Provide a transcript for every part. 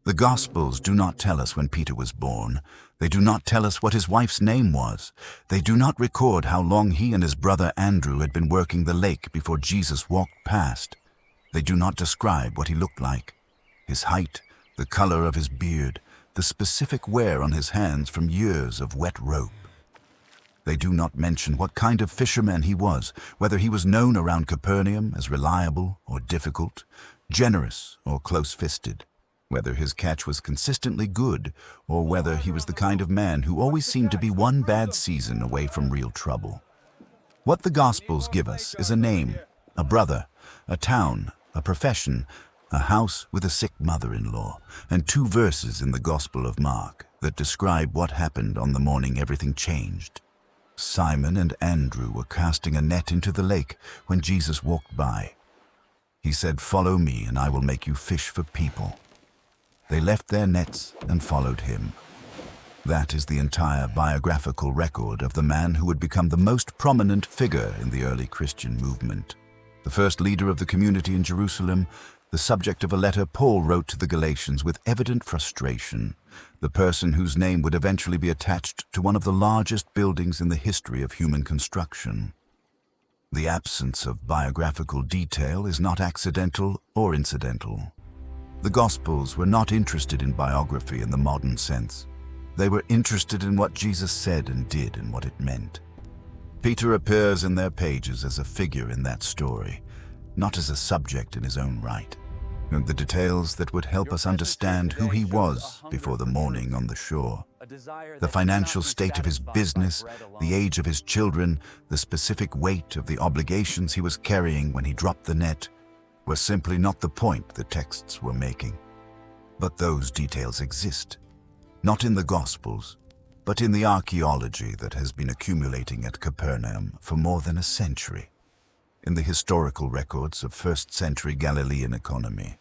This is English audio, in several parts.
The Gospels do not tell us when Peter was born. They do not tell us what his wife's name was. They do not record how long he and his brother Andrew had been working the lake before Jesus walked past. They do not describe what he looked like, his height, the color of his beard, the specific wear on his hands from years of wet rope. They do not mention what kind of fisherman he was, whether he was known around Capernaum as reliable or difficult, generous or close-fisted, whether his catch was consistently good, or whether he was the kind of man who always seemed to be one bad season away from real trouble. What the Gospels give us is a name, a brother, a town, a profession, a house with a sick mother-in-law, and 2 verses in the Gospel of Mark that describe what happened on the morning everything changed. Simon and Andrew were casting a net into the lake when Jesus walked by. He said, "Follow me, and I will make you fish for people." They left their nets and followed him. That is the entire biographical record of the man who would become the most prominent figure in the early Christian movement. The first leader of the community in Jerusalem, the subject of a letter Paul wrote to the Galatians with evident frustration, the person whose name would eventually be attached to one of the largest buildings in the history of human construction. The absence of biographical detail is not accidental or incidental. The Gospels were not interested in biography in the modern sense. They were interested in what Jesus said and did and what it meant. Peter appears in their pages as a figure in that story, not as a subject in his own right. And the details that would help us understand who he was before the morning on the shore. The financial state of his business, the age of his children, the specific weight of the obligations he was carrying when he dropped the net, were simply not the point the texts were making. But those details exist, not in the Gospels, but in the archaeology that has been accumulating at Capernaum for more than a century, in the historical records of first-century Galilean economy,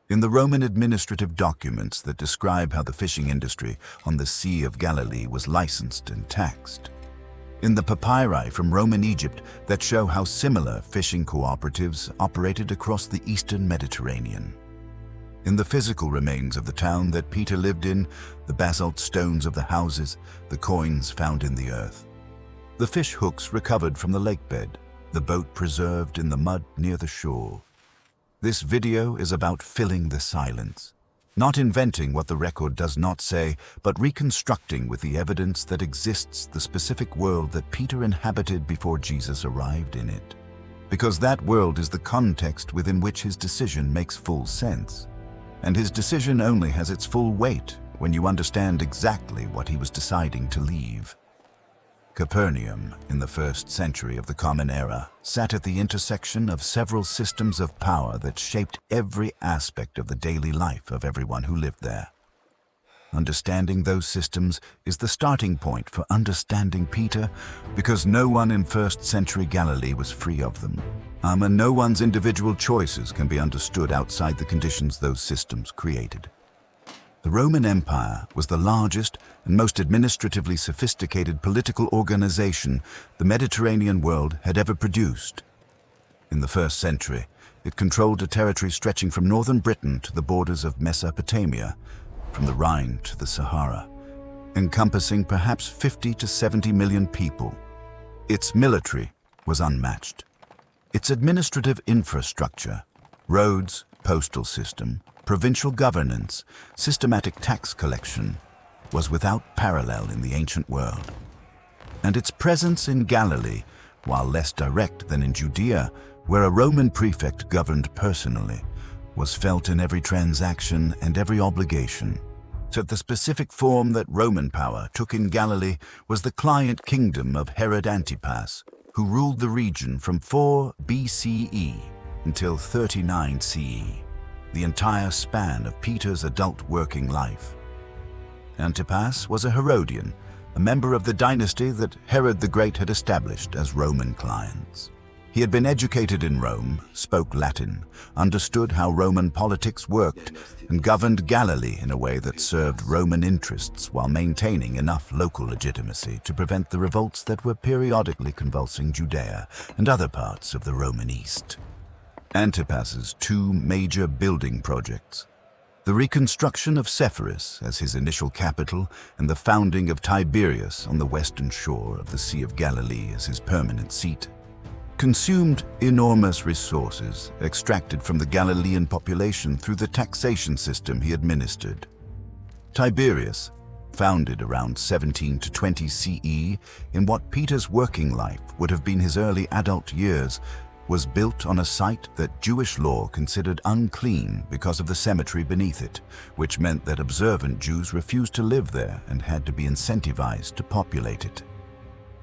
in the Roman administrative documents that describe how the fishing industry on the Sea of Galilee was licensed and taxed, in the papyri from Roman Egypt that show how similar fishing cooperatives operated across the eastern Mediterranean, in the physical remains of the town that Peter lived in, the basalt stones of the houses, the coins found in the earth, the fish hooks recovered from the lakebed, the boat preserved in the mud near the shore. This video is about filling the silence, not inventing what the record does not say, but reconstructing with the evidence that exists the specific world that Peter inhabited before Jesus arrived in it. Because that world is the context within which his decision makes full sense. And his decision only has its full weight when you understand exactly what he was deciding to leave. Capernaum, in the first century of the Common Era, sat at the intersection of several systems of power that shaped every aspect of the daily life of everyone who lived there. Understanding those systems is the starting point for understanding Peter, because no one in first-century Galilee was free of them. And no one's individual choices can be understood outside the conditions those systems created. The Roman Empire was the largest and most administratively sophisticated political organization the Mediterranean world had ever produced. In the first century, it controlled a territory stretching from northern Britain to the borders of Mesopotamia, from the Rhine to the Sahara, encompassing perhaps 50 to 70 million people. Its military was unmatched. Its administrative infrastructure, roads, postal system, provincial governance, systematic tax collection, was without parallel in the ancient world. And its presence in Galilee, while less direct than in Judea, where a Roman prefect governed personally, was felt in every transaction and every obligation. So the specific form that Roman power took in Galilee was the client kingdom of Herod Antipas, who ruled the region from 4 BCE until 39 CE, the entire span of Peter's adult working life. Antipas was a Herodian, a member of the dynasty that Herod the Great had established as Roman clients. He had been educated in Rome, spoke Latin, understood how Roman politics worked, and governed Galilee in a way that served Roman interests while maintaining enough local legitimacy to prevent the revolts that were periodically convulsing Judea and other parts of the Roman East. Antipas's 2 major building projects, The reconstruction of Sepphoris as his initial capital and the founding of Tiberias on the western shore of the Sea of Galilee as his permanent seat consumed enormous resources extracted from the Galilean population through the taxation system he administered. Tiberias, founded around 17 to 20 CE in what Peter's working life would have been his early adult years, was built on a site that Jewish law considered unclean because of the cemetery beneath it, which meant that observant Jews refused to live there and had to be incentivized to populate it.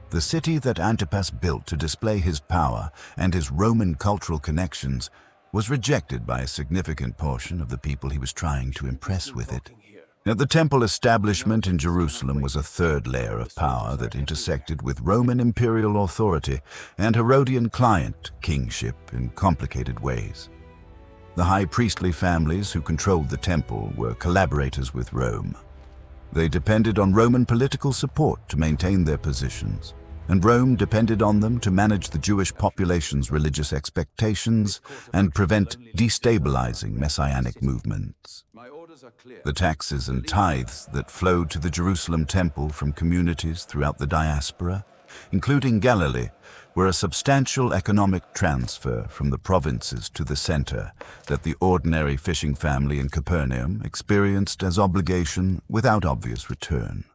The city that Antipas built to display his power and his Roman cultural connections was rejected by a significant portion of the people he was trying to impress with it. Now, the temple establishment in Jerusalem was a third layer of power that intersected with Roman imperial authority and Herodian client kingship in complicated ways. The high priestly families who controlled the temple were collaborators with Rome. They depended on Roman political support to maintain their positions, and Rome depended on them to manage the Jewish population's religious expectations and prevent destabilizing messianic movements. The taxes and tithes that flowed to the Jerusalem temple from communities throughout the diaspora, including Galilee, were a substantial economic transfer from the provinces to the center that the ordinary fishing family in Capernaum experienced as obligation without obvious return.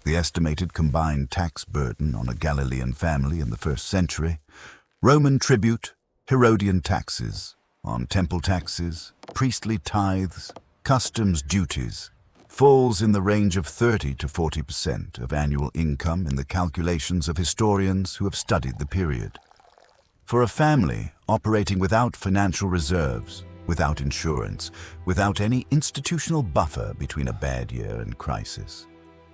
The estimated combined tax burden on a Galilean family in the 1st century, Roman tribute, Herodian taxes, on temple taxes, priestly tithes, customs duties, falls in the range of 30 to 40% of annual income in the calculations of historians who have studied the period. For a family operating without financial reserves, without insurance, without any institutional buffer between a bad year and crisis,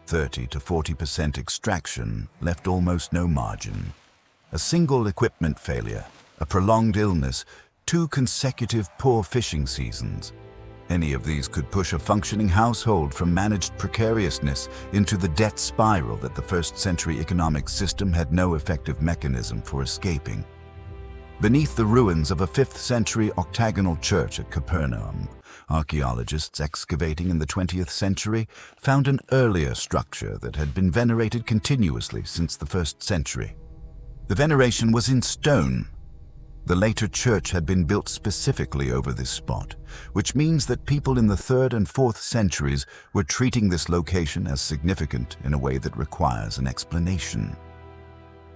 30 to 40% extraction left almost no margin. A single equipment failure, a prolonged illness, 2 consecutive poor fishing seasons. Any of these could push a functioning household from managed precariousness into the debt spiral that the 1st century economic system had no effective mechanism for escaping. Beneath the ruins of a 5th century octagonal church at Capernaum, archaeologists excavating in the 20th century found an earlier structure that had been venerated continuously since the 1st century. The veneration was in stone. The later church had been built specifically over this spot, which means that people in the 3rd and 4th centuries were treating this location as significant in a way that requires an explanation.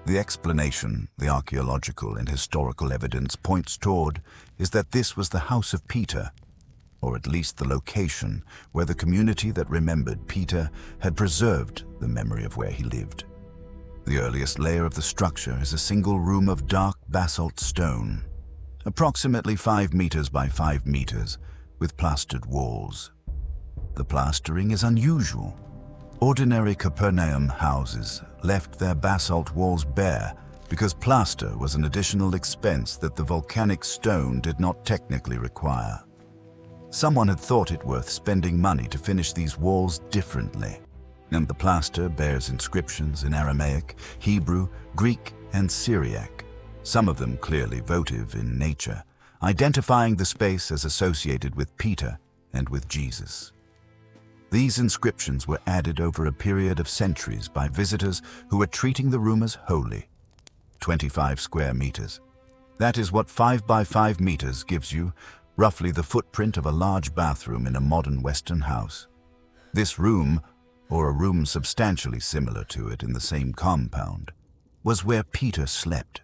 The explanation the archaeological and historical evidence points toward is that this was the house of Peter, or at least the location where the community that remembered Peter had preserved the memory of where he lived. The earliest layer of the structure is a single room of dark basalt stone, approximately 5 meters by 5 meters, with plastered walls. The plastering is unusual. Ordinary Capernaum houses left their basalt walls bare because plaster was an additional expense that the volcanic stone did not technically require. Someone had thought it worth spending money to finish these walls differently, and the plaster bears inscriptions in Aramaic, Hebrew, Greek, and Syriac, some of them clearly votive in nature, identifying the space as associated with Peter and with Jesus. These inscriptions were added over a period of centuries by visitors who were treating the room as holy. 25 square meters. That is what 5 by 5 meters gives you, roughly the footprint of a large bathroom in a modern Western house. This room, or a room substantially similar to it in the same compound, was where Peter slept,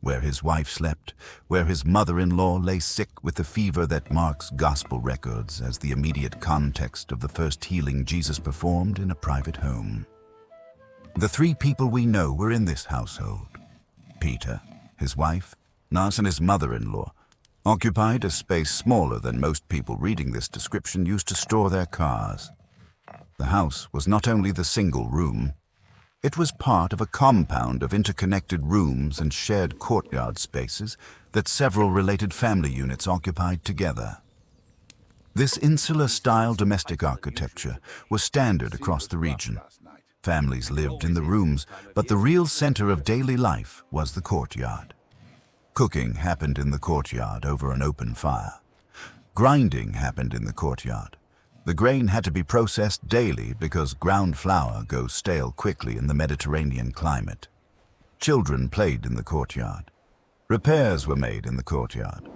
where his wife slept, where his mother-in-law lay sick with the fever that marks gospel records as the immediate context of the first healing Jesus performed in a private home. The 3 people we know were in this household. Peter, his wife, Nas, and his mother-in-law occupied a space smaller than most people reading this description used to store their cars. The house was not only the single room, it was part of a compound of interconnected rooms and shared courtyard spaces that several related family units occupied together. This insular-style domestic architecture was standard across the region. Families lived in the rooms, but the real center of daily life was the courtyard. Cooking happened in the courtyard over an open fire. Grinding happened in the courtyard. The grain had to be processed daily because ground flour goes stale quickly in the Mediterranean climate. Children played in the courtyard. Repairs were made in the courtyard.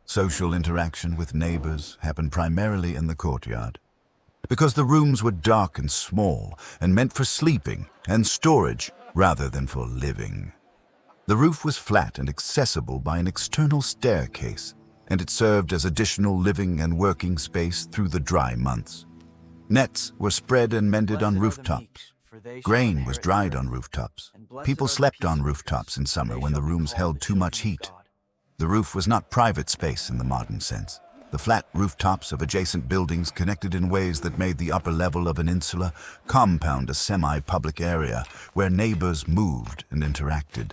Social interaction with neighbors happened primarily in the courtyard. Because the rooms were dark and small and meant for sleeping and storage rather than for living. The roof was flat and accessible by an external staircase, and it served as additional living and working space through the dry months. Nets were spread and mended on rooftops. Grain was dried on rooftops. People slept on rooftops in summer when the rooms held too much heat. The roof was not private space in the modern sense. The flat rooftops of adjacent buildings connected in ways that made the upper level of an insula compound a semi-public area where neighbors moved and interacted.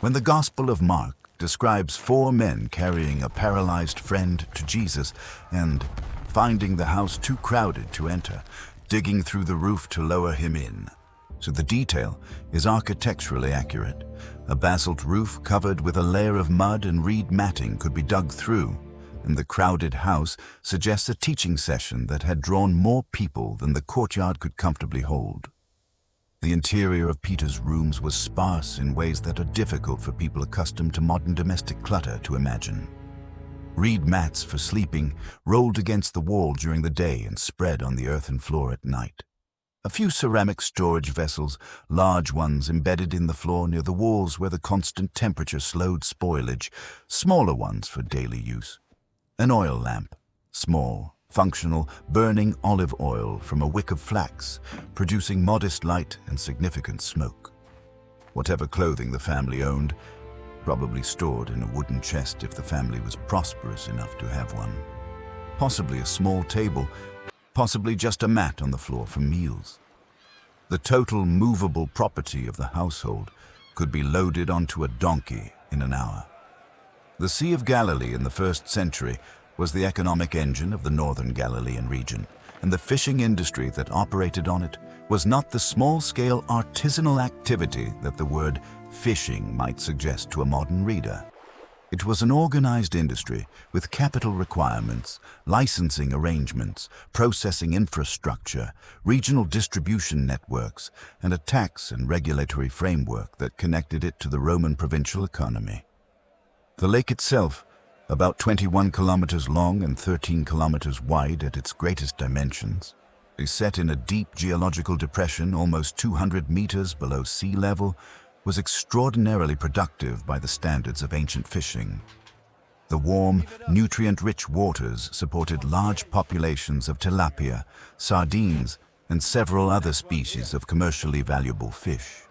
When the Gospel of Mark describes 4 men carrying a paralyzed friend to Jesus and finding the house too crowded to enter, digging through the roof to lower him in. So the detail is architecturally accurate. A basalt roof covered with a layer of mud and reed matting could be dug through, and the crowded house suggests a teaching session that had drawn more people than the courtyard could comfortably hold. The interior of Peter's rooms was sparse in ways that are difficult for people accustomed to modern domestic clutter to imagine. Reed mats for sleeping rolled against the wall during the day and spread on the earthen floor at night. A few ceramic storage vessels, large ones embedded in the floor near the walls where the constant temperature slowed spoilage, smaller ones for daily use. An oil lamp, small, functional, burning olive oil from a wick of flax, producing modest light and significant smoke. Whatever clothing the family owned, probably stored in a wooden chest if the family was prosperous enough to have one. Possibly a small table, possibly just a mat on the floor for meals. The total movable property of the household could be loaded onto a donkey in an hour. The Sea of Galilee in the 1st century was the economic engine of the northern Galilean region, and the fishing industry that operated on it was not the small-scale artisanal activity that the word fishing might suggest to a modern reader. It was an organized industry with capital requirements, licensing arrangements, processing infrastructure, regional distribution networks, and a tax and regulatory framework that connected it to the Roman provincial economy. The lake itself, about 21 kilometers long and 13 kilometers wide at its greatest dimensions, is set in a deep geological depression almost 200 meters below sea level, was extraordinarily productive by the standards of ancient fishing. The warm, nutrient-rich waters supported large populations of tilapia, sardines, and several other species of commercially valuable fish.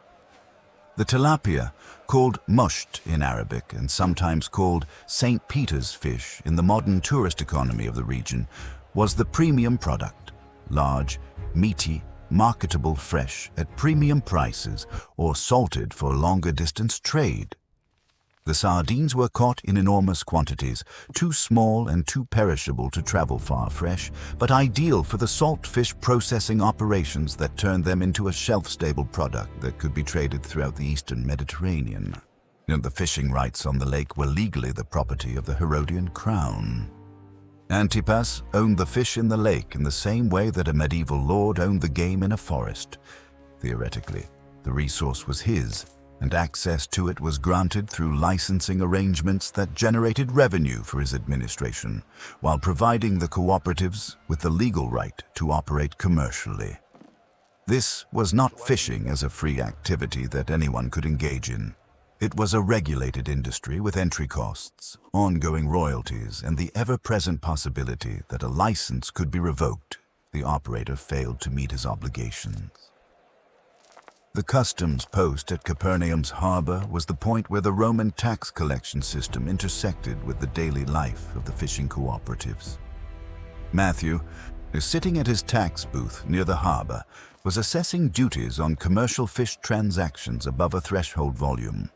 The tilapia, called musht in Arabic and sometimes called St. Peter's fish in the modern tourist economy of the region, was the premium product, large, meaty, marketable fresh at premium prices or salted for longer distance trade. The sardines were caught in enormous quantities, too small and too perishable to travel far fresh, but ideal for the salt fish processing operations that turned them into a shelf-stable product that could be traded throughout the eastern Mediterranean. And the fishing rights on the lake were legally the property of the Herodian crown. Antipas owned the fish in the lake in the same way that a medieval lord owned the game in a forest. Theoretically, the resource was his, and access to it was granted through licensing arrangements that generated revenue for his administration, while providing the cooperatives with the legal right to operate commercially. This was not fishing as a free activity that anyone could engage in. It was a regulated industry with entry costs, ongoing royalties, and the ever-present possibility that a license could be revoked if the operator failed to meet his obligations. The customs post at Capernaum's harbor was the point where the Roman tax collection system intersected with the daily life of the fishing cooperatives. Matthew, sitting at his tax booth near the harbor, was assessing duties on commercial fish transactions above a threshold volume.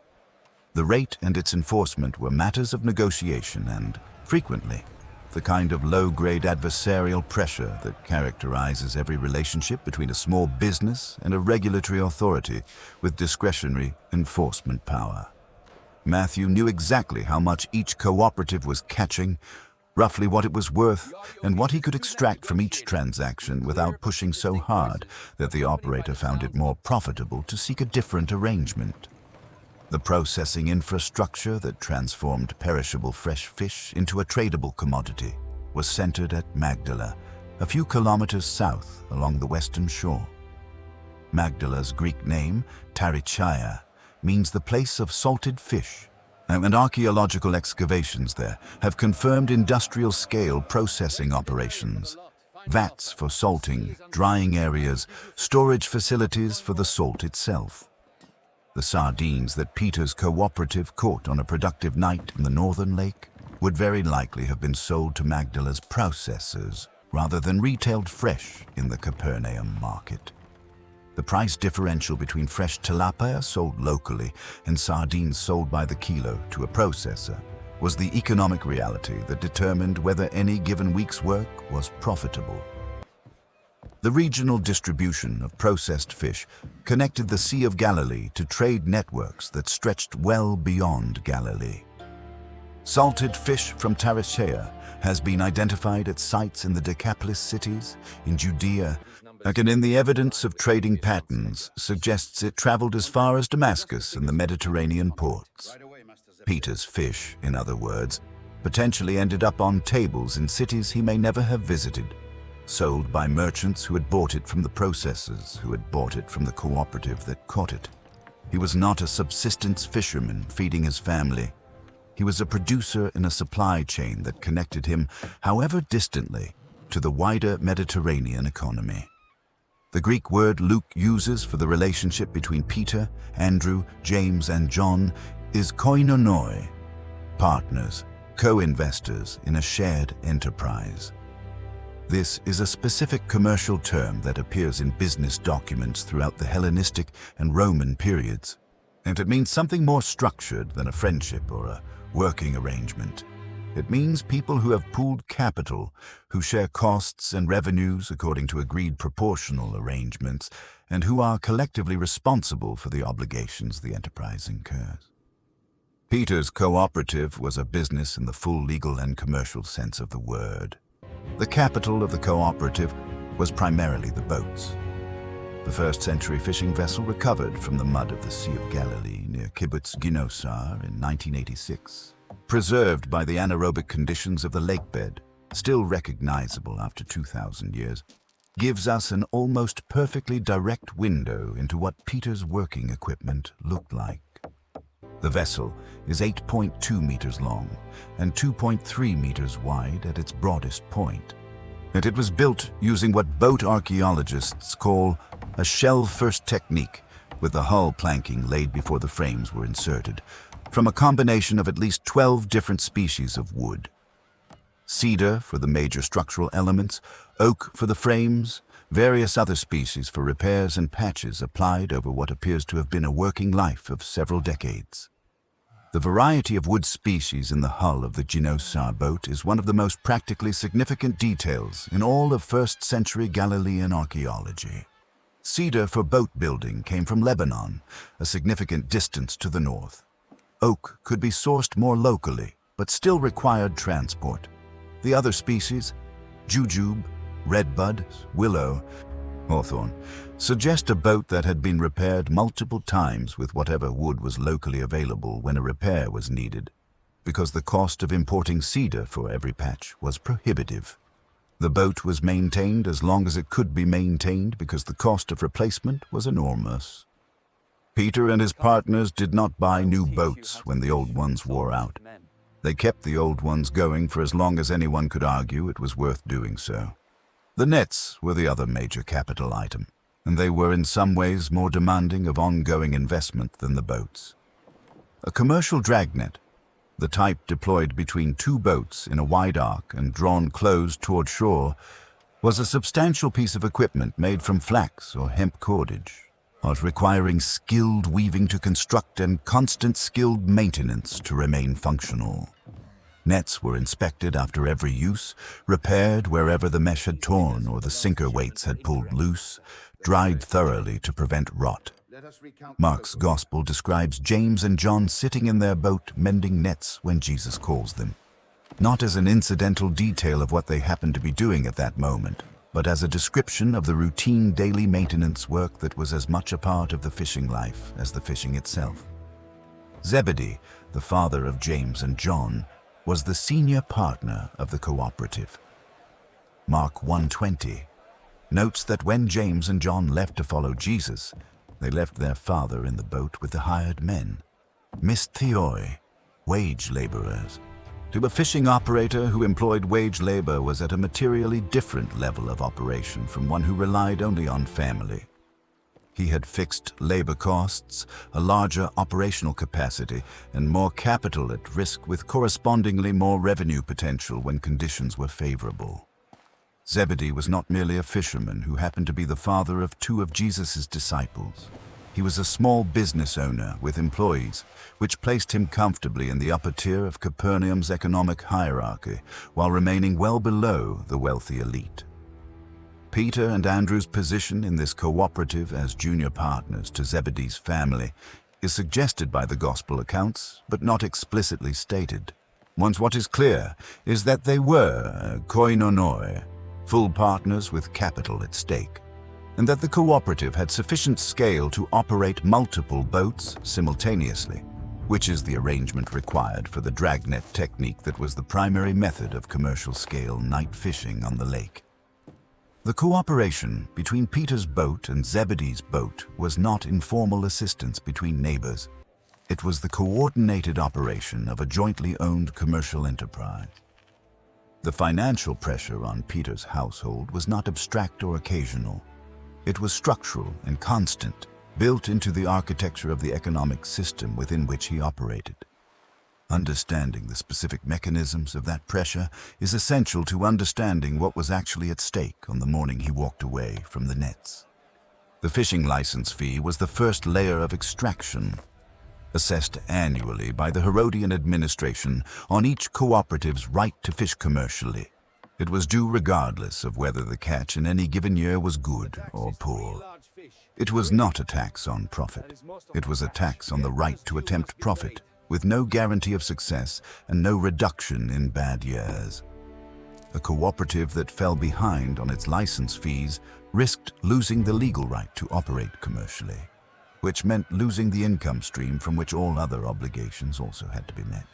The rate and its enforcement were matters of negotiation and, frequently, the kind of low-grade adversarial pressure that characterizes every relationship between a small business and a regulatory authority with discretionary enforcement power. Matthew knew exactly how much each cooperative was catching, roughly what it was worth, and what he could extract from each transaction without pushing so hard that the operator found it more profitable to seek a different arrangement. The processing infrastructure that transformed perishable fresh fish into a tradable commodity was centered at Magdala, a few kilometers south along the western shore. Magdala's Greek name, Tarichaia, means the place of salted fish, and archaeological excavations there have confirmed industrial-scale processing operations. Vats for salting, drying areas, storage facilities for the salt itself. The sardines that Peter's cooperative caught on a productive night in the northern lake would very likely have been sold to Magdala's processors rather than retailed fresh in the Capernaum market. The price differential between fresh tilapia sold locally and sardines sold by the kilo to a processor was the economic reality that determined whether any given week's work was profitable. The regional distribution of processed fish connected the Sea of Galilee to trade networks that stretched well beyond Galilee. Salted fish from Tarichaia has been identified at sites in the Decapolis cities, in Judea, and in the evidence of trading patterns suggests it traveled as far as Damascus and the Mediterranean ports. Peter's fish, in other words, potentially ended up on tables in cities he may never have visited, sold by merchants who had bought it from the processors who had bought it from the cooperative that caught it. He was not a subsistence fisherman feeding his family. He was a producer in a supply chain that connected him, however distantly, to the wider Mediterranean economy. The Greek word Luke uses for the relationship between Peter, Andrew, James, and John is koinonoi, partners, co-investors in a shared enterprise. This is a specific commercial term that appears in business documents throughout the Hellenistic and Roman periods, and it means something more structured than a friendship or a working arrangement. It means people who have pooled capital, who share costs and revenues according to agreed proportional arrangements, and who are collectively responsible for the obligations the enterprise incurs. Peter's cooperative was a business in the full legal and commercial sense of the word. The capital of the cooperative was primarily the boats. The first-century fishing vessel recovered from the mud of the Sea of Galilee near Kibbutz Ginosar in 1986, preserved by the anaerobic conditions of the lakebed, still recognizable after 2,000 years, gives us an almost perfectly direct window into what Peter's working equipment looked like. The vessel is 8.2 meters long and 2.3 meters wide at its broadest point, and it was built using what boat archaeologists call a shell-first technique, with the hull planking laid before the frames were inserted, from a combination of at least 12 different species of wood. Cedar for the major structural elements, oak for the frames, various other species for repairs and patches applied over what appears to have been a working life of several decades. The variety of wood species in the hull of the Ginosar boat is one of the most practically significant details in all of first-century Galilean archaeology. Cedar for boat building came from Lebanon, a significant distance to the north. Oak could be sourced more locally, but still required transport. The other species, jujube, redbud, willow, hawthorn, suggest a boat that had been repaired multiple times with whatever wood was locally available when a repair was needed, because the cost of importing cedar for every patch was prohibitive. The boat was maintained as long as it could be maintained because the cost of replacement was enormous. Peter and his partners did not buy new boats when the old ones wore out. They kept the old ones going for as long as anyone could argue it was worth doing so. The nets were the other major capital item, and they were in some ways more demanding of ongoing investment than the boats. A commercial dragnet, the type deployed between two boats in a wide arc and drawn close toward shore, was a substantial piece of equipment made from flax or hemp cordage, requiring skilled weaving to construct and constant skilled maintenance to remain functional. Nets were inspected after every use, repaired wherever the mesh had torn or the sinker weights had pulled loose, dried thoroughly to prevent rot. Mark's Gospel describes James and John sitting in their boat mending nets when Jesus calls them. not as an incidental detail of what they happened to be doing at that moment, but as a description of the routine daily maintenance work that was as much a part of the fishing life as the fishing itself. Zebedee, the father of James and John, was the senior partner of the cooperative. Mark 1:20 notes that when James and John left to follow Jesus, they left their father in the boat with the hired men, mistheoi, wage laborers. To a fishing operator who employed wage labor was at a materially different level of operation from one who relied only on family. He had fixed labor costs, a larger operational capacity, and more capital at risk with correspondingly more revenue potential when conditions were favorable. Zebedee was not merely a fisherman who happened to be the father of two of Jesus' disciples. He was a small business owner with employees, which placed him comfortably in the upper tier of Capernaum's economic hierarchy, while remaining well below the wealthy elite. Peter and Andrew's position in this cooperative as junior partners to Zebedee's family is suggested by the gospel accounts, but not explicitly stated. Once what is clear is that they were koinonoi, full partners with capital at stake, and that the cooperative had sufficient scale to operate multiple boats simultaneously, which is the arrangement required for the dragnet technique that was the primary method of commercial-scale night fishing on the lake. The cooperation between Peter's boat and Zebedee's boat was not informal assistance between neighbors. It was the coordinated operation of a jointly owned commercial enterprise. The financial pressure on Peter's household was not abstract or occasional. It was structural and constant, built into the architecture of the economic system within which he operated. Understanding the specific mechanisms of that pressure is essential to understanding what was actually at stake on the morning he walked away from the nets. The fishing license fee was the first layer of extraction, assessed annually by the Herodian administration on each cooperative's right to fish commercially. It was due regardless of whether the catch in any given year was good or poor. It was not a tax on profit. It was a tax on the right to attempt profit, with no guarantee of success and no reduction in bad years. A cooperative that fell behind on its license fees risked losing the legal right to operate commercially, which meant losing the income stream from which all other obligations also had to be met.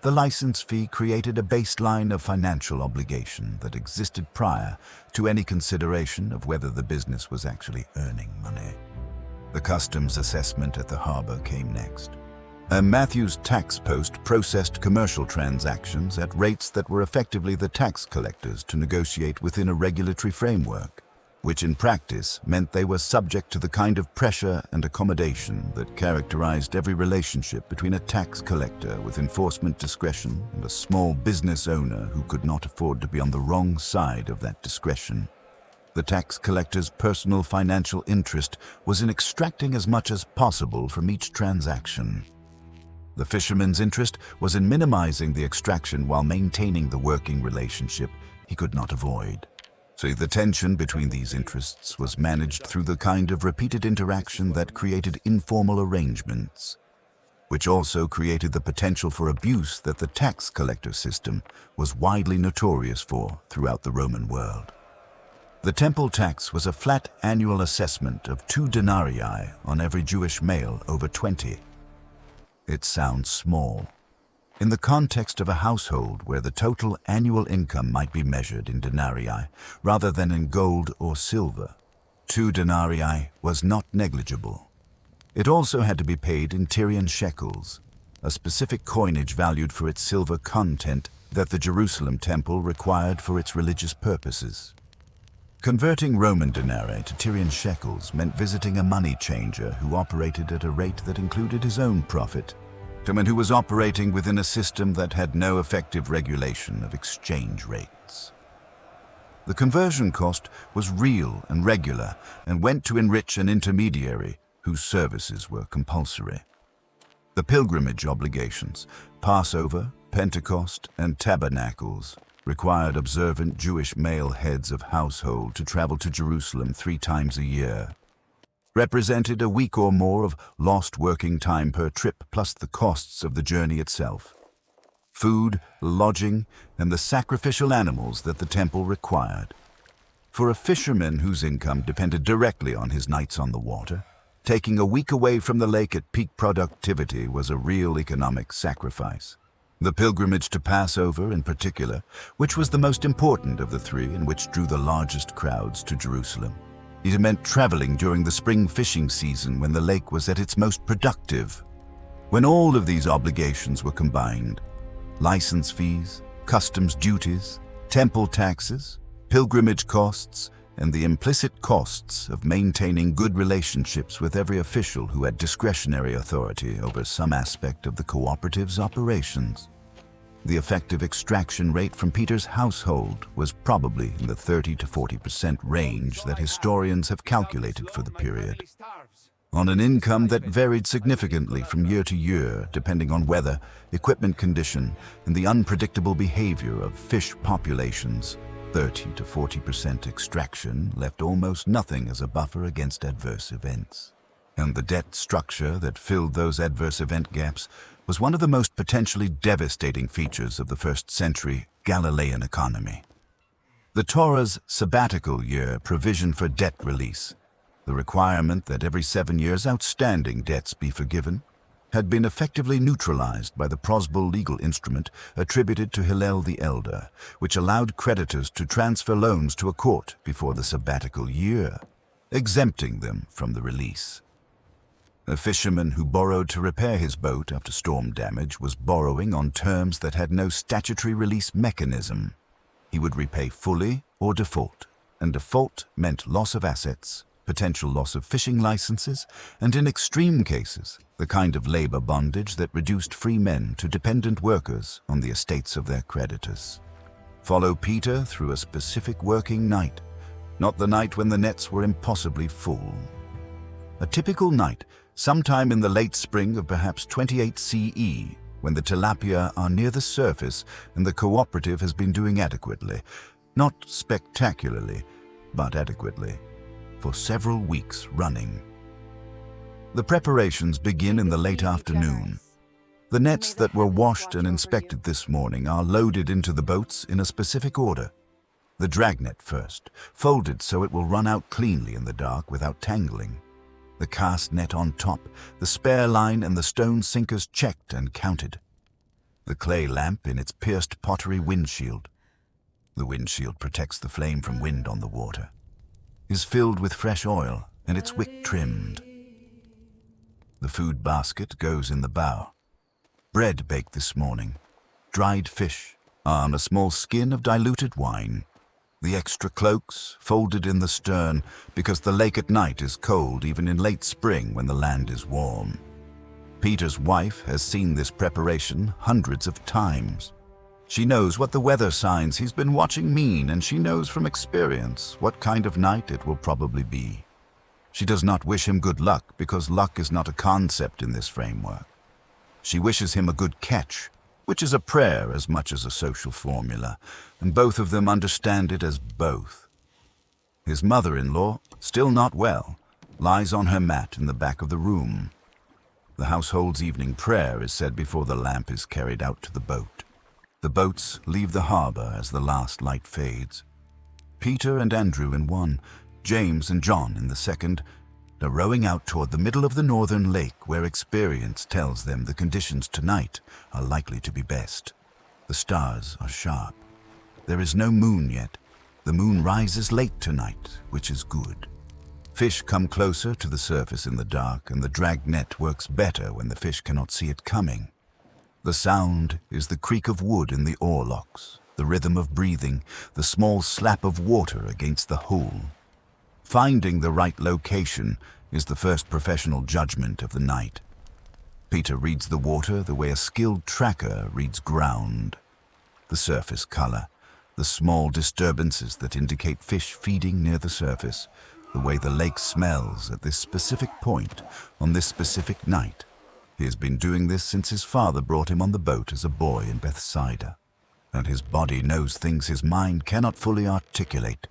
The license fee created a baseline of financial obligation that existed prior to any consideration of whether the business was actually earning money. The customs assessment at the harbor came next. A Matthews tax post processed commercial transactions at rates that were effectively the tax collectors to negotiate within a regulatory framework, which in practice meant they were subject to the kind of pressure and accommodation that characterized every relationship between a tax collector with enforcement discretion and a small business owner who could not afford to be on the wrong side of that discretion. The tax collector's personal financial interest was in extracting as much as possible from each transaction. The fisherman's interest was in minimizing the extraction while maintaining the working relationship he could not avoid. So the tension between these interests was managed through the kind of repeated interaction that created informal arrangements, which also created the potential for abuse that the tax collector system was widely notorious for throughout the Roman world. The temple tax was a flat annual assessment of 2 denarii on every Jewish male over 20. It sounds small. In the context of a household where the total annual income might be measured in denarii rather than in gold or silver, 2 denarii was not negligible. It also had to be paid in Tyrian shekels, a specific coinage valued for its silver content that the Jerusalem temple required for its religious purposes. Converting Roman denarii to Tyrian shekels meant visiting a money changer who operated at a rate that included his own profit, someone who was operating within a system that had no effective regulation of exchange rates. The conversion cost was real and regular and went to enrich an intermediary whose services were compulsory. The pilgrimage obligations, Passover, Pentecost, and Tabernacles, required observant Jewish male heads of household to travel to Jerusalem 3 times a year, represented a week or more of lost working time per trip plus the costs of the journey itself. food, lodging, and the sacrificial animals that the temple required. For a fisherman whose income depended directly on his nights on the water, taking a week away from the lake at peak productivity was a real economic sacrifice. The pilgrimage to Passover in particular, which was the most important of the three and which drew the largest crowds to Jerusalem. It meant traveling during the spring fishing season when the lake was at its most productive. When all of these obligations were combined, license fees, customs duties, temple taxes, pilgrimage costs, and the implicit costs of maintaining good relationships with every official who had discretionary authority over some aspect of the cooperative's operations. The effective extraction rate from Peter's household was probably in the 30 to 40% range that historians have calculated for the period. On an income that varied significantly from year to year, depending on weather, equipment condition, and the unpredictable behavior of fish populations, 30 to 40% extraction left almost nothing as a buffer against adverse events. And the debt structure that filled those adverse event gaps was one of the most potentially devastating features of the first-century Galilean economy. The Torah's sabbatical year provision for debt release, the requirement that every 7 years outstanding debts be forgiven, had been effectively neutralized by the Prosbul legal instrument attributed to Hillel the Elder, which allowed creditors to transfer loans to a court before the sabbatical year, exempting them from the release. A fisherman who borrowed to repair his boat after storm damage was borrowing on terms that had no statutory release mechanism. He would repay fully or default, and default meant loss of assets, potential loss of fishing licenses, and in extreme cases, the kind of labor bondage that reduced free men to dependent workers on the estates of their creditors. Follow Peter through a specific working night, not the night when the nets were impossibly full. A typical night, sometime in the late spring of perhaps 28 CE, when the tilapia are near the surface and the cooperative has been doing adequately, not spectacularly, but adequately, for several weeks running. The preparations begin in the late afternoon. The nets that were washed and inspected this morning are loaded into the boats in a specific order. The dragnet first, folded so it will run out cleanly in the dark without tangling. The cast net on top, the spare line and the stone sinkers checked and counted. The clay lamp in its pierced pottery windshield. The windshield protects the flame from wind on the water. Is filled with fresh oil and its wick trimmed. The food basket goes in the bow. Bread baked this morning, dried fish, on a small skin of diluted wine. The extra cloaks folded in the stern because the lake at night is cold even in late spring when the land is warm. Peter's wife has seen this preparation hundreds of times. She knows what the weather signs he's been watching mean, and she knows from experience what kind of night it will probably be. She does not wish him good luck because luck is not a concept in this framework. She wishes him a good catch, which is a prayer as much as a social formula, and both of them understand it as both. His mother-in-law, still not well, lies on her mat in the back of the room. The household's evening prayer is said before the lamp is carried out to the boat. The boats leave the harbor as the last light fades. Peter and Andrew in one, James and John in the second, are rowing out toward the middle of the northern lake where experience tells them the conditions tonight are likely to be best. The stars are sharp. There is no moon yet. The moon rises late tonight, which is good. Fish come closer to the surface in the dark, and the drag net works better when the fish cannot see it coming. The sound is the creak of wood in the oarlocks, the rhythm of breathing, the small slap of water against the hull. Finding the right location is the first professional judgment of the night. Peter reads the water the way a skilled tracker reads ground. The surface color, the small disturbances that indicate fish feeding near the surface, the way the lake smells at this specific point on this specific night. He has been doing this since his father brought him on the boat as a boy in Bethsaida, and his body knows things his mind cannot fully articulate.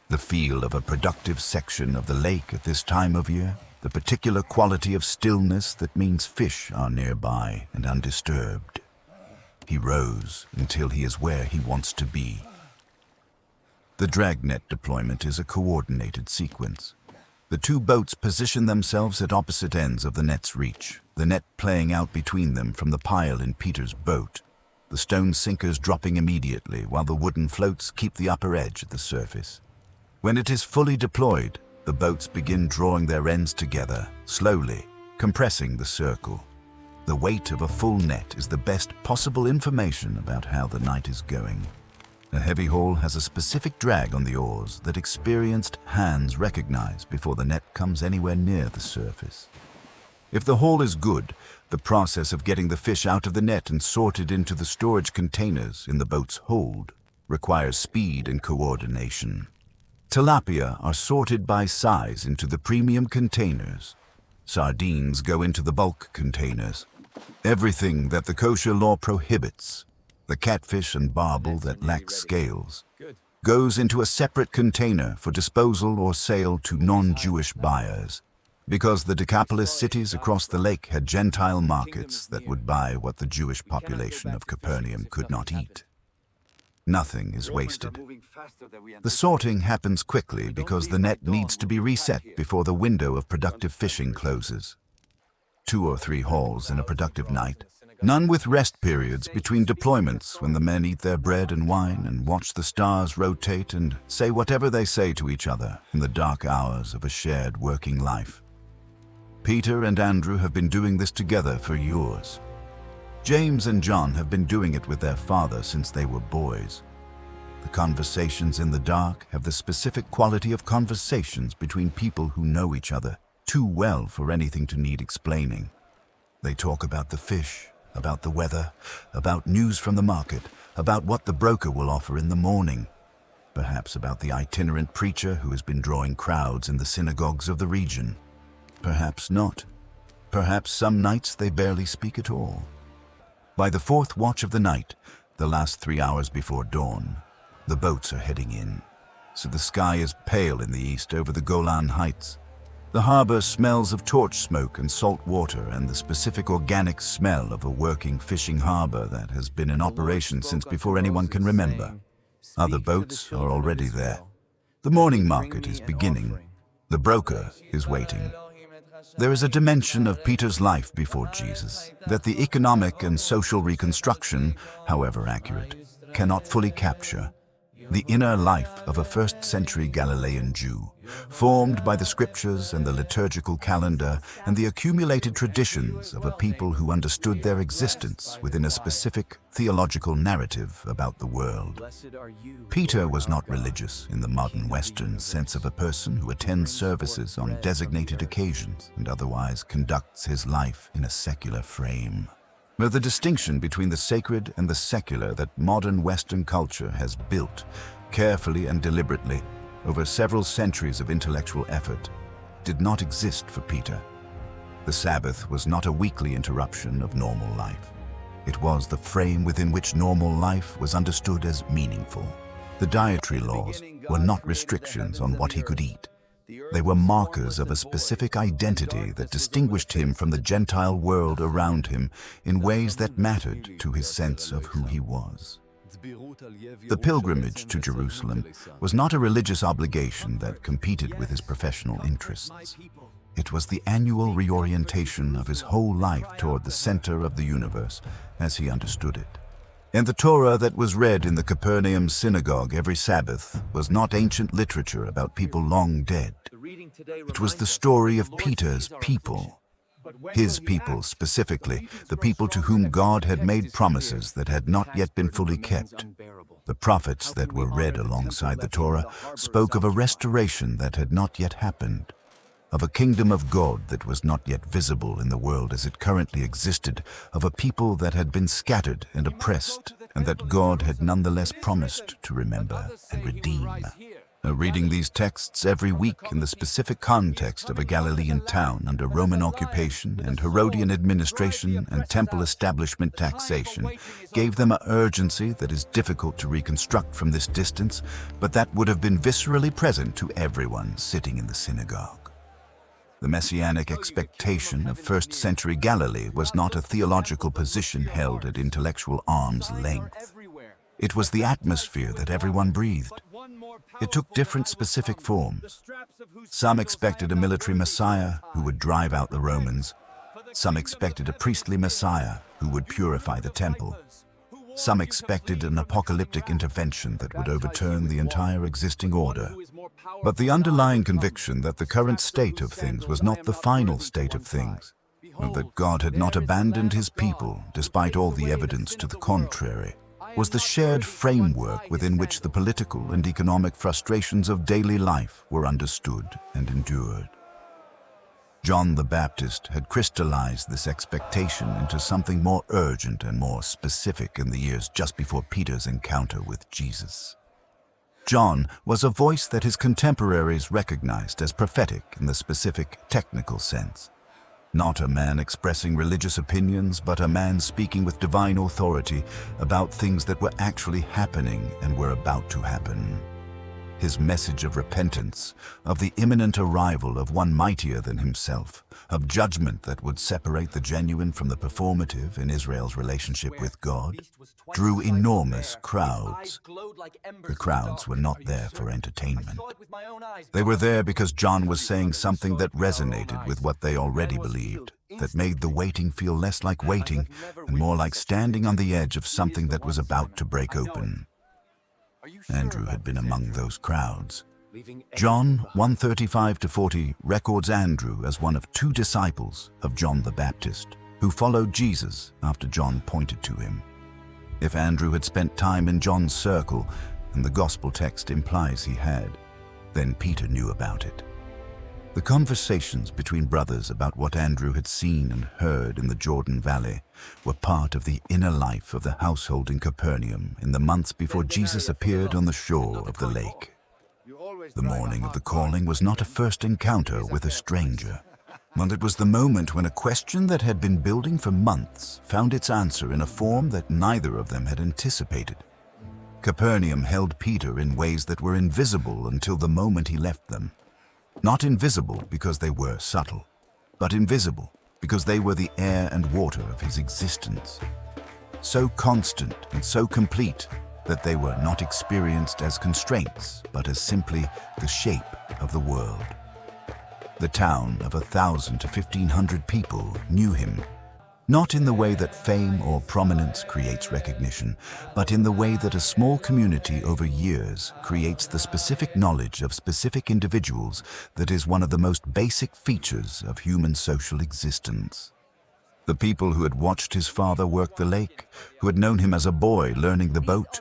The feel of a productive section of the lake at this time of year, the particular quality of stillness that means fish are nearby and undisturbed. He rows until he is where he wants to be. The dragnet deployment is a coordinated sequence. The two boats position themselves at opposite ends of the net's reach, the net playing out between them from the pile in Peter's boat, the stone sinkers dropping immediately while the wooden floats keep the upper edge at the surface. When it is fully deployed, the boats begin drawing their ends together, slowly, compressing the circle. The weight of a full net is the best possible information about how the night is going. A heavy haul has a specific drag on the oars that experienced hands recognize before the net comes anywhere near the surface. If the haul is good, the process of getting the fish out of the net and sorted into the storage containers in the boat's hold requires speed and coordination. Tilapia are sorted by size into the premium containers. Sardines go into the bulk containers. Everything that the kosher law prohibits, the catfish and barbel that lacks scales, goes into a separate container for disposal or sale to non-Jewish buyers, because the Decapolis cities across the lake had Gentile markets that would buy what the Jewish population of Capernaum could not eat. Nothing is wasted. The sorting happens quickly because the net needs to be reset before the window of productive fishing closes. 2 or 3 hauls in a productive night, none with rest periods between deployments when the men eat their bread and wine and watch the stars rotate and say whatever they say to each other in the dark hours of a shared working life. Peter and Andrew have been doing this together for years. James and John have been doing it with their father since they were boys. The conversations in the dark have the specific quality of conversations between people who know each other too well for anything to need explaining. They talk about the fish, about the weather, about news from the market, about what the broker will offer in the morning, perhaps about the itinerant preacher who has been drawing crowds in the synagogues of the region. Perhaps not. Perhaps some nights they barely speak at all. By the 4th watch of the night, the last 3 hours before dawn, the boats are heading in, so the sky is pale in the east over the Golan Heights. The harbor smells of torch smoke and salt water and the specific organic smell of a working fishing harbor that has been in operation since before anyone can remember. Other boats are already there. The morning market is beginning. The broker is waiting. There is a dimension of Peter's life before Jesus that the economic and social reconstruction, however accurate, cannot fully capture. The inner life of a first-century Galilean Jew, formed by the scriptures and the liturgical calendar and the accumulated traditions of a people who understood their existence within a specific theological narrative about the world. Peter was not religious in the modern Western sense of a person who attends services on designated occasions and otherwise conducts his life in a secular frame. But the distinction between the sacred and the secular that modern Western culture has built, carefully and deliberately, over several centuries of intellectual effort, did not exist for Peter. The Sabbath was not a weekly interruption of normal life. It was the frame within which normal life was understood as meaningful. The dietary laws were not restrictions on what he could eat. They were markers of a specific identity that distinguished him from the Gentile world around him in ways that mattered to his sense of who he was. The pilgrimage to Jerusalem was not a religious obligation that competed with his professional interests. It was the annual reorientation of his whole life toward the center of the universe as he understood it. And the Torah that was read in the Capernaum synagogue every Sabbath was not ancient literature about people long dead. It was the story of Peter's people. His people specifically, the people to whom God had made promises that had not yet been fully kept. The prophets that were read alongside the Torah spoke of a restoration that had not yet happened, of a kingdom of God that was not yet visible in the world as it currently existed, of a people that had been scattered and oppressed, and that God had nonetheless promised to remember and redeem. Reading these texts every week in the specific context of a Galilean town under Roman occupation and Herodian administration and temple establishment taxation gave them an urgency that is difficult to reconstruct from this distance, but that would have been viscerally present to everyone sitting in the synagogue. The messianic expectation of first-century Galilee was not a theological position held at intellectual arm's length. It was the atmosphere that everyone breathed. It took different specific forms. Some expected a military Messiah who would drive out the Romans. Some expected a priestly Messiah who would purify the temple. Some expected an apocalyptic intervention that would overturn the entire existing order. But the underlying conviction that the current state of things was not the final state of things, and that God had not abandoned his people despite all the evidence to the contrary, was the shared framework within which the political and economic frustrations of daily life were understood and endured. John the Baptist had crystallized this expectation into something more urgent and more specific in the years just before Peter's encounter with Jesus. John was a voice that his contemporaries recognized as prophetic in the specific technical sense. Not a man expressing religious opinions, but a man speaking with divine authority about things that were actually happening and were about to happen. His message of repentance, of the imminent arrival of one mightier than himself, of judgment that would separate the genuine from the performative in Israel's relationship with God, drew enormous crowds. The crowds were not there for entertainment. They were there because John was saying something that resonated with what they already believed, that made the waiting feel less like waiting and more like standing on the edge of something that was about to break open. Andrew had been among those crowds. John 1:35-40 records Andrew as one of two disciples of John the Baptist, who followed Jesus after John pointed to him. If Andrew had spent time in John's circle, and the gospel text implies he had, then Peter knew about it. The conversations between brothers about what Andrew had seen and heard in the Jordan Valley were part of the inner life of the household in Capernaum in the months before Jesus appeared on the shore of the lake. The morning of the calling was not a first encounter with a stranger, but it was the moment when a question that had been building for months found its answer in a form that neither of them had anticipated. Capernaum held Peter in ways that were invisible until the moment he left them. Not invisible because they were subtle, but invisible because they were the air and water of his existence. So constant and so complete that they were not experienced as constraints, but as simply the shape of the world. The town of 1,000 to 1,500 people knew him, not in the way that fame or prominence creates recognition, but in the way that a small community over years creates the specific knowledge of specific individuals that is one of the most basic features of human social existence. The people who had watched his father work the lake, who had known him as a boy learning the boat,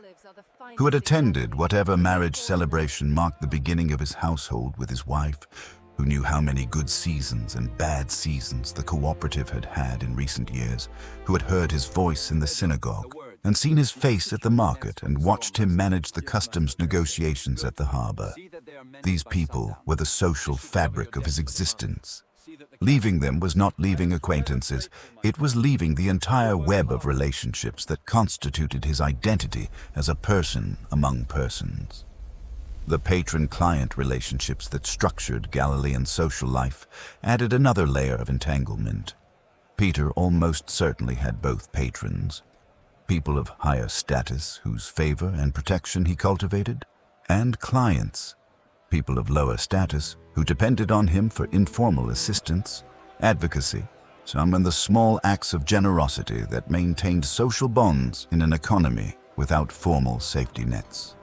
who had attended whatever marriage celebration marked the beginning of his household with his wife, who knew how many good seasons and bad seasons the cooperative had had in recent years, who had heard his voice in the synagogue and seen his face at the market and watched him manage the customs negotiations at the harbor. These people were the social fabric of his existence. Leaving them was not leaving acquaintances, it was leaving the entire web of relationships that constituted his identity as a person among persons. The patron-client relationships that structured Galilean social life added another layer of entanglement. Peter almost certainly had both patrons, people of higher status whose favor and protection he cultivated, and clients, people of lower status who depended on him for informal assistance, advocacy, some in the small acts of generosity that maintained social bonds in an economy without formal safety nets.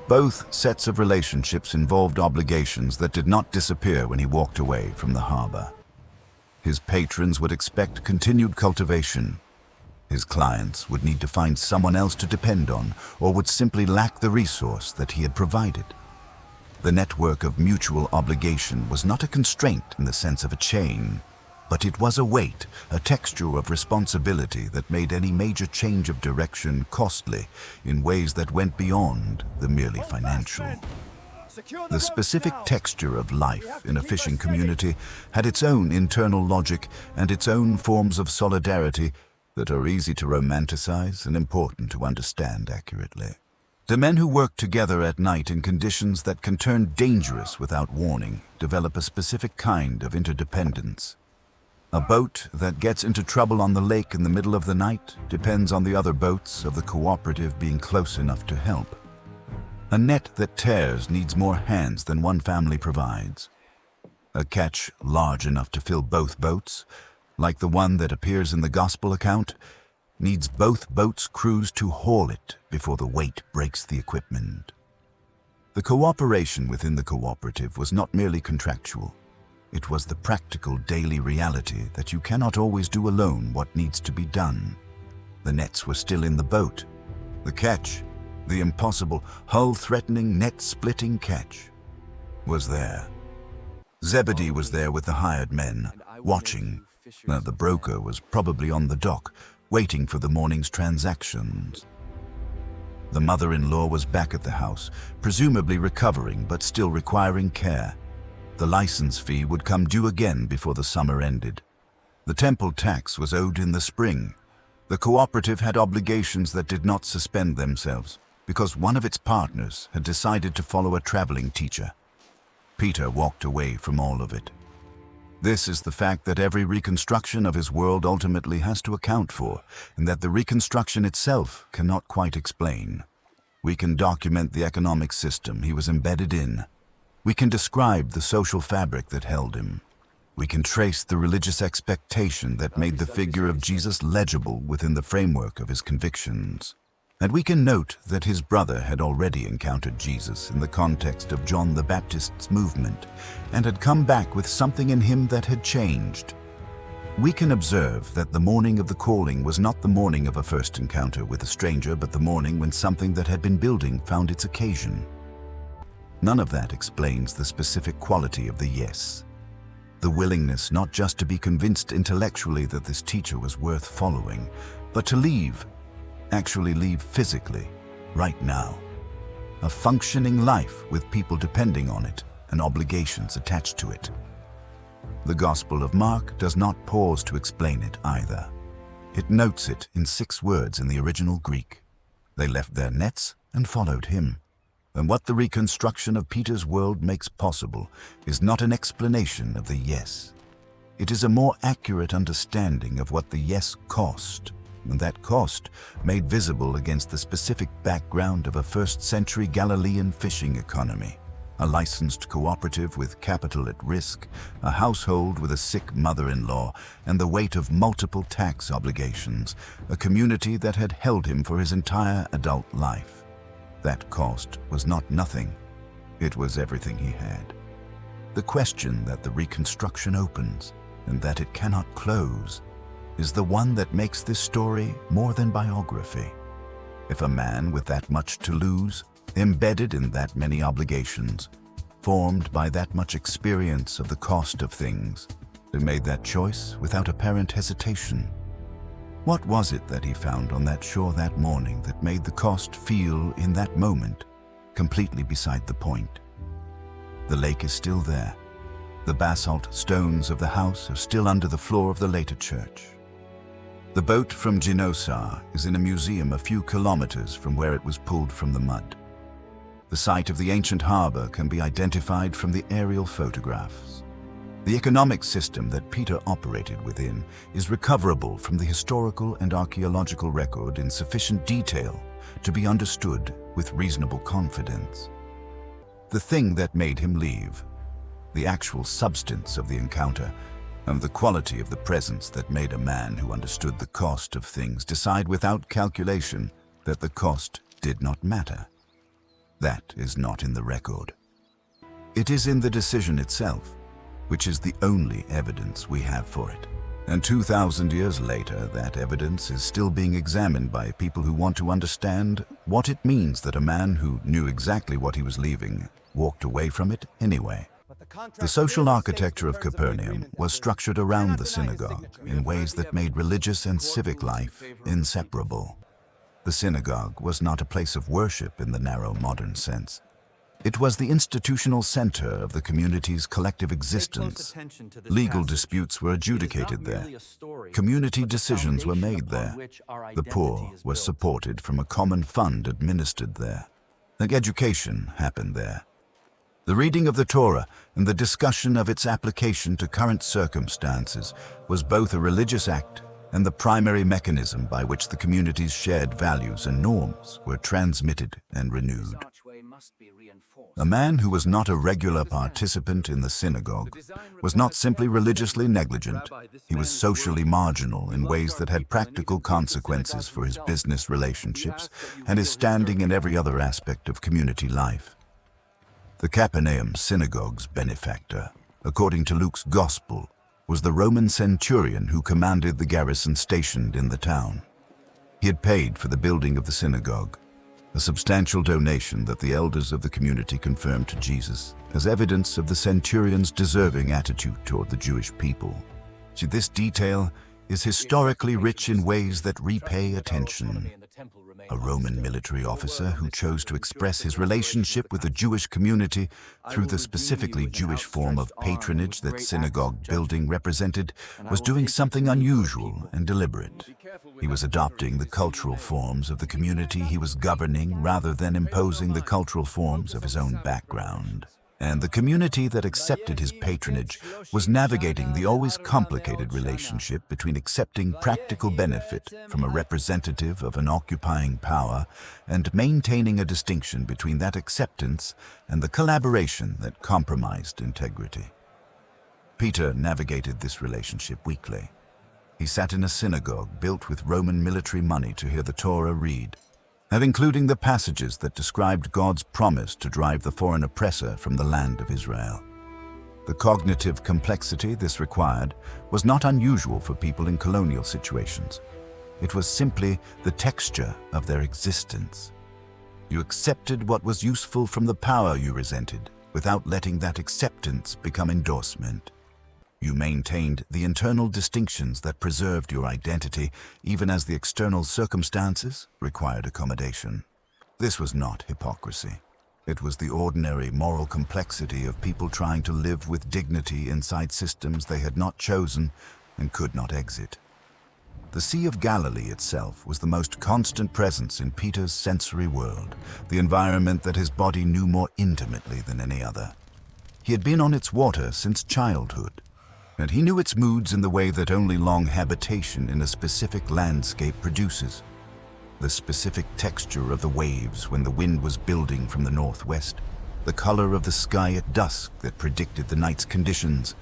Both sets of relationships involved obligations that did not disappear when he walked away from the harbor. His patrons would expect continued cultivation. His clients would need to find someone else to depend on, or would simply lack the resource that he had provided. The network of mutual obligation was not a constraint in the sense of a chain, but it was a weight, a texture of responsibility that made any major change of direction costly in ways that went beyond the merely financial. The specific texture of life in a fishing community had its own internal logic and its own forms of solidarity that are easy to romanticize and important to understand accurately. The men who work together at night in conditions that can turn dangerous without warning develop a specific kind of interdependence. A boat that gets into trouble on the lake in the middle of the night depends on the other boats of the cooperative being close enough to help. A net that tears needs more hands than one family provides. A catch large enough to fill both boats, like the one that appears in the Gospel account, needs both boats' crews to haul it before the weight breaks the equipment. The cooperation within the cooperative was not merely contractual. It was the practical daily reality that you cannot always do alone what needs to be done. The nets were still in the boat. The catch, the impossible, hull-threatening, net-splitting catch, was there. Zebedee was there with the hired men, watching. The broker was probably on the dock, waiting for the morning's transactions. The mother-in-law was back at the house, presumably recovering but still requiring care. The license fee would come due again before the summer ended. The temple tax was owed in the spring. The cooperative had obligations that did not suspend themselves because one of its partners had decided to follow a traveling teacher. Peter walked away from all of it. This is the fact that every reconstruction of his world ultimately has to account for, and that the reconstruction itself cannot quite explain. We can document the economic system he was embedded in. We can describe the social fabric that held him. We can trace the religious expectation that made the figure of Jesus legible within the framework of his convictions. And we can note that his brother had already encountered Jesus in the context of John the Baptist's movement and had come back with something in him that had changed. We can observe that the morning of the calling was not the morning of a first encounter with a stranger, but the morning when something that had been building found its occasion. None of that explains the specific quality of the yes. The willingness not just to be convinced intellectually that this teacher was worth following, but to leave. Actually leave physically, right now. A functioning life with people depending on it and obligations attached to it. The Gospel of Mark does not pause to explain it either. It notes it in 6 words in the original Greek. They left their nets and followed him. And what the reconstruction of Peter's world makes possible is not an explanation of the yes. It is a more accurate understanding of what the yes cost, and that cost made visible against the specific background of a first-century Galilean fishing economy, a licensed cooperative with capital at risk, a household with a sick mother-in-law, and the weight of multiple tax obligations, a community that had held him for his entire adult life. That cost was not nothing. It was everything he had. The question that the reconstruction opens, and that it cannot close, is the one that makes this story more than biography. If a man with that much to lose, embedded in that many obligations, formed by that much experience of the cost of things, had made that choice without apparent hesitation, what was it that he found on that shore that morning that made the cost feel, in that moment, completely beside the point? The lake is still there. The basalt stones of the house are still under the floor of the later church. The boat from Genosa is in a museum a few kilometers from where it was pulled from the mud. The site of the ancient harbor can be identified from the aerial photographs. The economic system that Peter operated within is recoverable from the historical and archaeological record in sufficient detail to be understood with reasonable confidence. The thing that made him leave, the actual substance of the encounter, and the quality of the presence that made a man who understood the cost of things decide without calculation that the cost did not matter. That is not in the record. It is in the decision itself, which is the only evidence we have for it. And 2,000 years later, that evidence is still being examined by people who want to understand what it means that a man who knew exactly what he was leaving walked away from it anyway. The social architecture of Capernaum was structured around the synagogue in ways that made religious and civic life inseparable. The synagogue was not a place of worship in the narrow modern sense. It was the institutional center of the community's collective existence. Legal disputes were adjudicated there. Community decisions were made there. The poor were supported from a common fund administered there. Education happened there. The reading of the Torah and the discussion of its application to current circumstances was both a religious act and the primary mechanism by which the community's shared values and norms were transmitted and renewed. A man who was not a regular participant in the synagogue was not simply religiously negligent, he was socially marginal in ways that had practical consequences for his business relationships and his standing in every other aspect of community life. The Capernaum synagogue's benefactor, according to Luke's Gospel, was the Roman centurion who commanded the garrison stationed in the town. He had paid for the building of the synagogue, a substantial donation that the elders of the community confirmed to Jesus as evidence of the centurion's deserving attitude toward the Jewish people. See, this detail is historically rich in ways that repay attention. A Roman military officer who chose to express his relationship with the Jewish community through the specifically Jewish form of patronage that synagogue building represented was doing something unusual and deliberate. He was adopting the cultural forms of the community he was governing rather than imposing the cultural forms of his own background. And the community that accepted his patronage was navigating the always complicated relationship between accepting practical benefit from a representative of an occupying power and maintaining a distinction between that acceptance and the collaboration that compromised integrity. Peter navigated this relationship weakly. He sat in a synagogue built with Roman military money to hear the Torah read, including the passages that described God's promise to drive the foreign oppressor from the land of Israel. The cognitive complexity this required was not unusual for people in colonial situations. It was simply the texture of their existence. You accepted what was useful from the power you resented, without letting that acceptance become endorsement. You maintained the internal distinctions that preserved your identity, even as the external circumstances required accommodation. This was not hypocrisy. It was the ordinary moral complexity of people trying to live with dignity inside systems they had not chosen and could not exit. The Sea of Galilee itself was the most constant presence in Peter's sensory world, the environment that his body knew more intimately than any other. He had been on its water since childhood, and he knew its moods in the way that only long habitation in a specific landscape produces. The specific texture of the waves when the wind was building from the northwest, the color of the sky at dusk that predicted the night's conditions,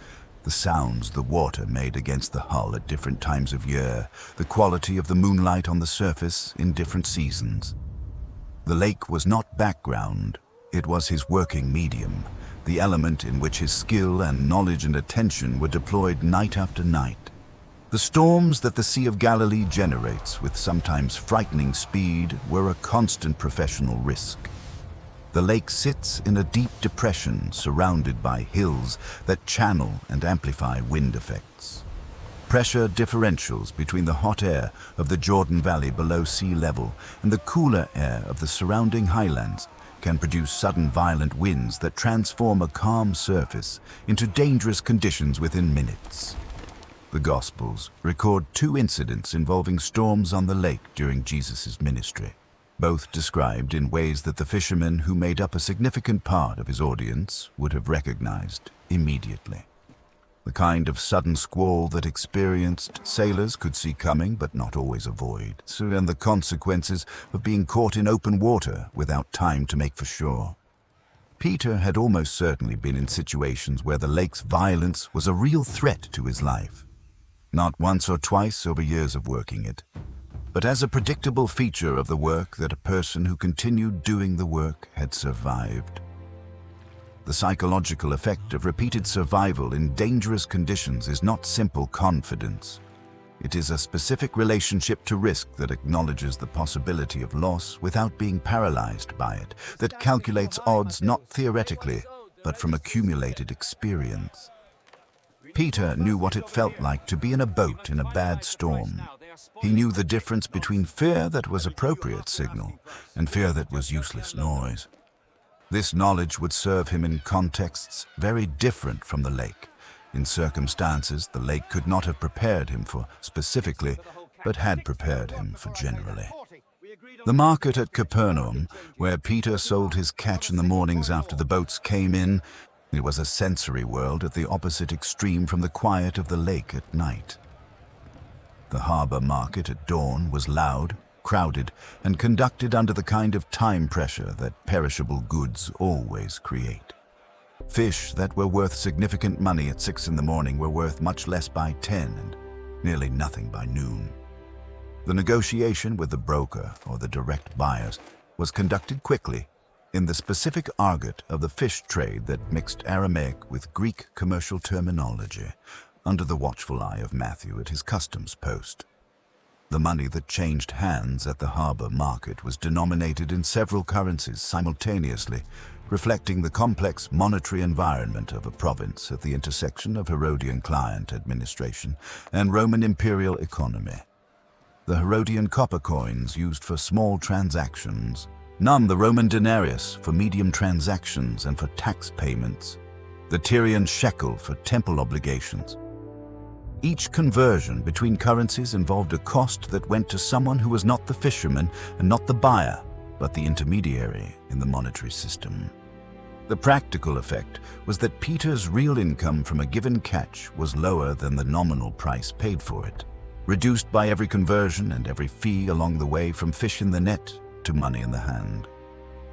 the sounds the water made against the hull at different times of year, the quality of the moonlight on the surface in different seasons. The lake was not background, it was his working medium, the element in which his skill and knowledge and attention were deployed night after night. The storms that the Sea of Galilee generates with sometimes frightening speed were a constant professional risk. The lake sits in a deep depression surrounded by hills that channel and amplify wind effects. Pressure differentials between the hot air of the Jordan Valley below sea level and the cooler air of the surrounding highlands can produce sudden violent winds that transform a calm surface into dangerous conditions within minutes. The Gospels record 2 incidents involving storms on the lake during Jesus' ministry, both described in ways that the fishermen who made up a significant part of his audience would have recognized immediately. The kind of sudden squall that experienced sailors could see coming but not always avoid, and the consequences of being caught in open water without time to make for shore. Peter had almost certainly been in situations where the lake's violence was a real threat to his life. Not once or twice over years of working it, but as a predictable feature of the work that a person who continued doing the work had survived. The psychological effect of repeated survival in dangerous conditions is not simple confidence. It is a specific relationship to risk that acknowledges the possibility of loss without being paralyzed by it, that calculates odds not theoretically, but from accumulated experience. Peter knew what it felt like to be in a boat in a bad storm. He knew the difference between fear that was appropriate signal and fear that was useless noise. This knowledge would serve him in contexts very different from the lake, in circumstances the lake could not have prepared him for specifically, but had prepared him for generally. The market at Capernaum, where Peter sold his catch in the mornings after the boats came in, it was a sensory world at the opposite extreme from the quiet of the lake at night. The harbor market at dawn was loud, crowded, and conducted under the kind of time pressure that perishable goods always create. Fish that were worth significant money at 6 in the morning were worth much less by 10 and nearly nothing by noon. The negotiation with the broker or the direct buyers was conducted quickly in the specific argot of the fish trade that mixed Aramaic with Greek commercial terminology under the watchful eye of Matthew at his customs post. The money that changed hands at the harbor market was denominated in several currencies simultaneously, reflecting the complex monetary environment of a province at the intersection of Herodian client administration and Roman imperial economy. The Herodian copper coins used for small transactions, the Roman denarius for medium transactions and for tax payments, the Tyrian shekel for temple obligations. Each conversion between currencies involved a cost that went to someone who was not the fisherman and not the buyer, but the intermediary in the monetary system. The practical effect was that Peter's real income from a given catch was lower than the nominal price paid for it, reduced by every conversion and every fee along the way from fish in the net to money in the hand.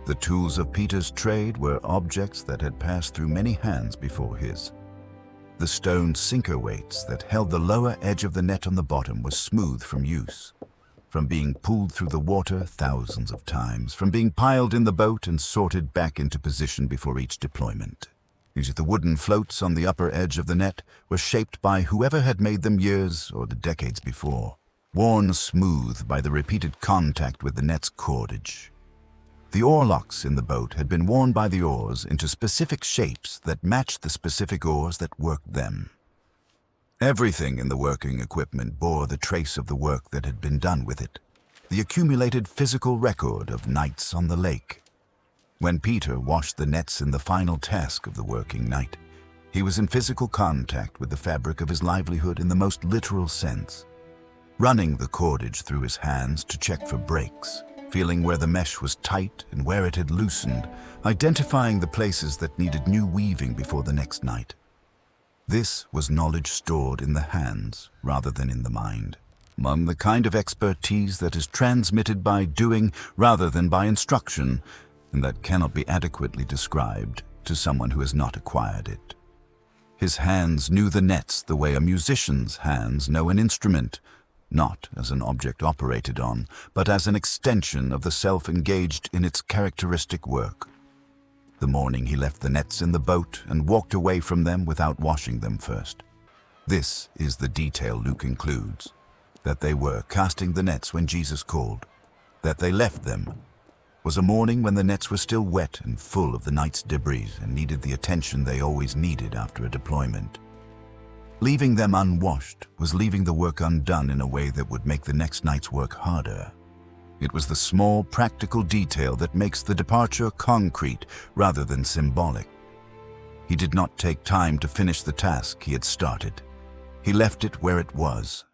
The tools of Peter's trade were objects that had passed through many hands before his. The stone sinker weights that held the lower edge of the net on the bottom were smooth from use, from being pulled through the water thousands of times, from being piled in the boat and sorted back into position before each deployment. Each of the wooden floats on the upper edge of the net were shaped by whoever had made them years or the decades before, worn smooth by the repeated contact with the net's cordage. The oarlocks in the boat had been worn by the oars into specific shapes that matched the specific oars that worked them. Everything in the working equipment bore the trace of the work that had been done with it, the accumulated physical record of nights on the lake. When Peter washed the nets in the final task of the working night, he was in physical contact with the fabric of his livelihood in the most literal sense, running the cordage through his hands to check for breaks, feeling where the mesh was tight and where it had loosened, identifying the places that needed new weaving before the next night. This was knowledge stored in the hands rather than in the mind, the kind of expertise that is transmitted by doing rather than by instruction, and that cannot be adequately described to someone who has not acquired it. His hands knew the nets the way a musician's hands know an instrument, not as an object operated on, but as an extension of the self engaged in its characteristic work. The morning he left the nets in the boat and walked away from them without washing them first. This is the detail Luke includes, that they were casting the nets when Jesus called. That they left them was a morning when the nets were still wet and full of the night's debris and needed the attention they always needed after a deployment. Leaving them unwashed was leaving the work undone in a way that would make the next night's work harder. It was the small, practical detail that makes the departure concrete rather than symbolic. He did not take time to finish the task he had started. He left it where it was,